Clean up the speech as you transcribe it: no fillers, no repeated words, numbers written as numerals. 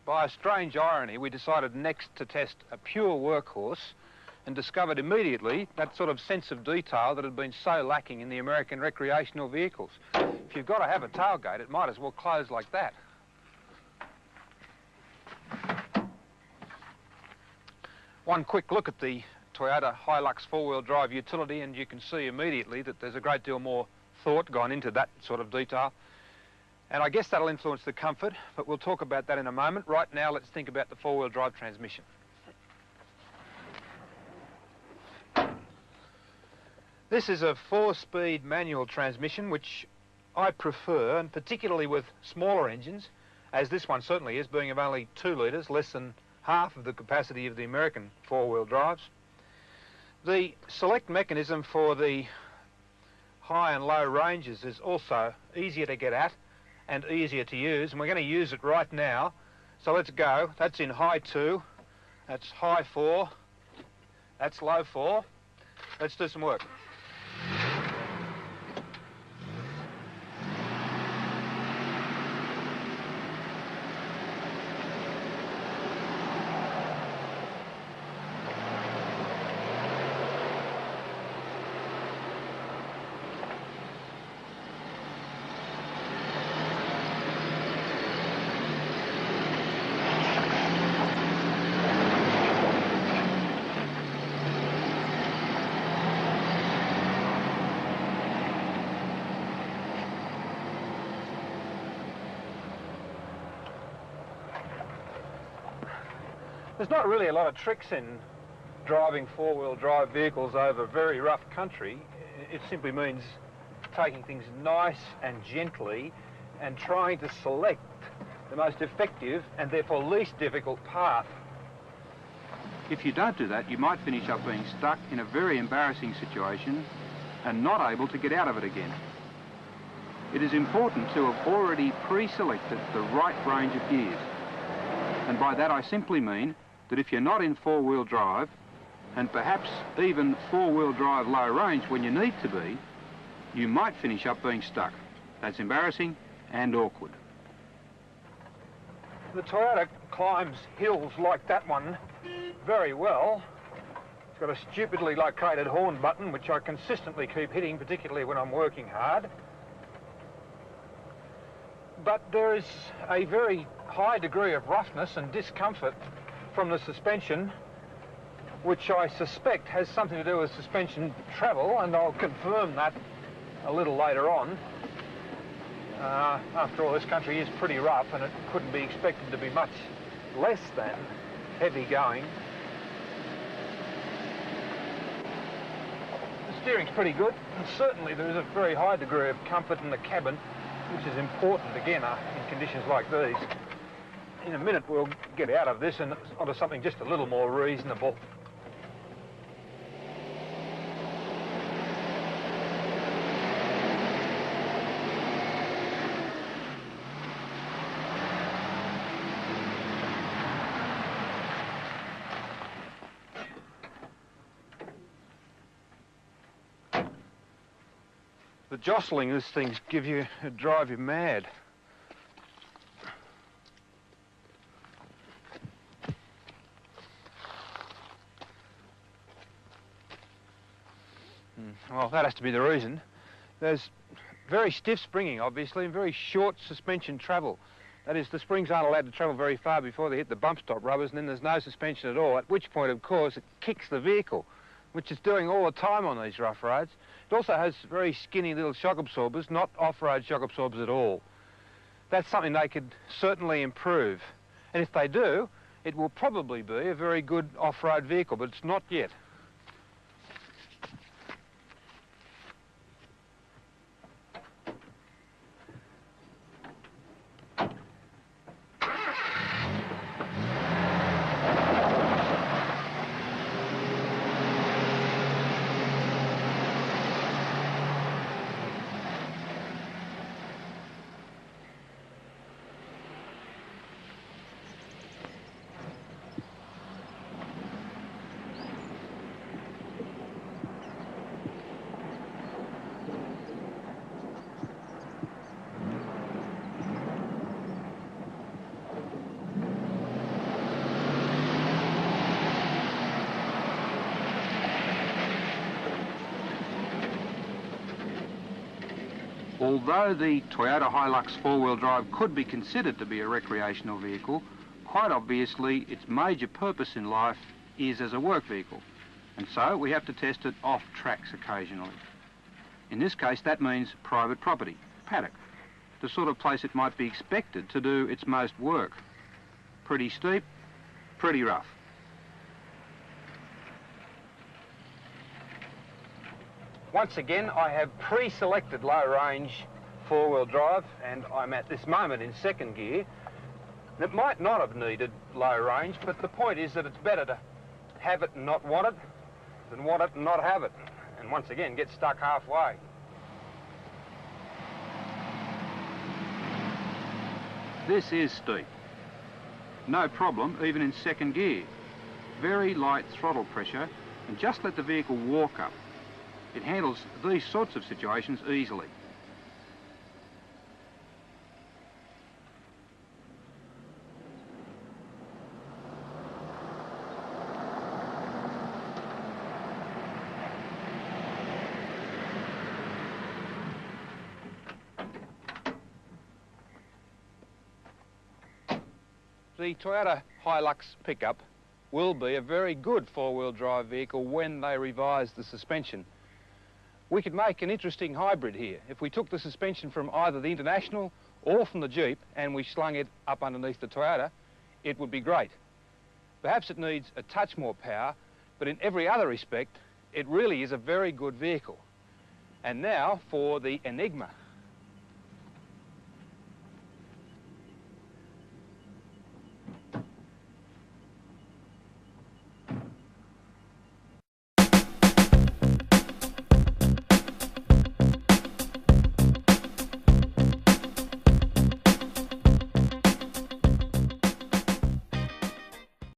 By a strange irony, we decided next to test a pure workhorse and discovered immediately that sort of sense of detail that had been so lacking in the American recreational vehicles. If you've got to have a tailgate, it might as well close like that. One quick look at the Toyota Hilux 4-wheel drive utility and you can see immediately that there's a great deal more thought gone into that sort of detail. And I guess that'll influence the comfort, but we'll talk about that in a moment. Right now, let's think about the 4-wheel drive transmission. This is a 4-speed manual transmission, which I prefer, and particularly with smaller engines, as this one certainly is, being of only 2 litres, less than half of the capacity of the American 4-wheel drives. The select mechanism for the high and low ranges is also easier to get at and easier to use, and we're going to use it right now. So let's go. That's in high 2, that's high 4, that's low 4. Let's do some work. There's not really a lot of tricks in driving 4-wheel drive vehicles over very rough country. It simply means taking things nice and gently and trying to select the most effective and therefore least difficult path. If you don't do that, you might finish up being stuck in a very embarrassing situation and not able to get out of it again. It is important to have already pre-selected the right range of gears. And by that I simply mean that if you're not in 4-wheel drive, and perhaps even 4-wheel drive low range when you need to be, you might finish up being stuck. That's embarrassing and awkward. The Toyota climbs hills like that one very well. It's got a stupidly located horn button, which I consistently keep hitting, particularly when I'm working hard. But there is a very high degree of roughness and discomfort from the suspension, which I suspect has something to do with suspension travel, and I'll confirm that a little later on. After all, this country is pretty rough and it couldn't be expected to be much less than heavy going. The steering's pretty good, and certainly there is a very high degree of comfort in the cabin, which is important again in conditions like these. In a minute we'll get out of this and onto something just a little more reasonable. The jostling these things drive you mad. Well, that has to be the reason. There's very stiff springing, obviously, and very short suspension travel. That is, the springs aren't allowed to travel very far before they hit the bump stop rubbers, and then there's no suspension at all, at which point, of course, it kicks the vehicle, which it's doing all the time on these rough roads. It also has very skinny little shock absorbers, not off-road shock absorbers at all. That's something they could certainly improve. And if they do, it will probably be a very good off-road vehicle, but it's not yet. Although the Toyota Hilux 4-wheel drive could be considered to be a recreational vehicle, quite obviously its major purpose in life is as a work vehicle, and so we have to test it off tracks occasionally. In this case, that means private property, paddock, the sort of place it might be expected to do its most work. Pretty steep, pretty rough. Once again, I have pre-selected low-range four-wheel drive, and I'm at this moment in second gear. It might not have needed low range, but the point is that it's better to have it and not want it than want it and not have it, and once again get stuck halfway. This is steep. No problem, even in second gear. Very light throttle pressure, and just let the vehicle walk up. It handles these sorts of situations easily. The Toyota Hilux pickup will be a very good four-wheel drive vehicle when they revise the suspension. We could make an interesting hybrid here. If we took the suspension from either the International or from the Jeep and we slung it up underneath the Toyota, it would be great. Perhaps it needs a touch more power, but in every other respect, it really is a very good vehicle. And now for the enigma.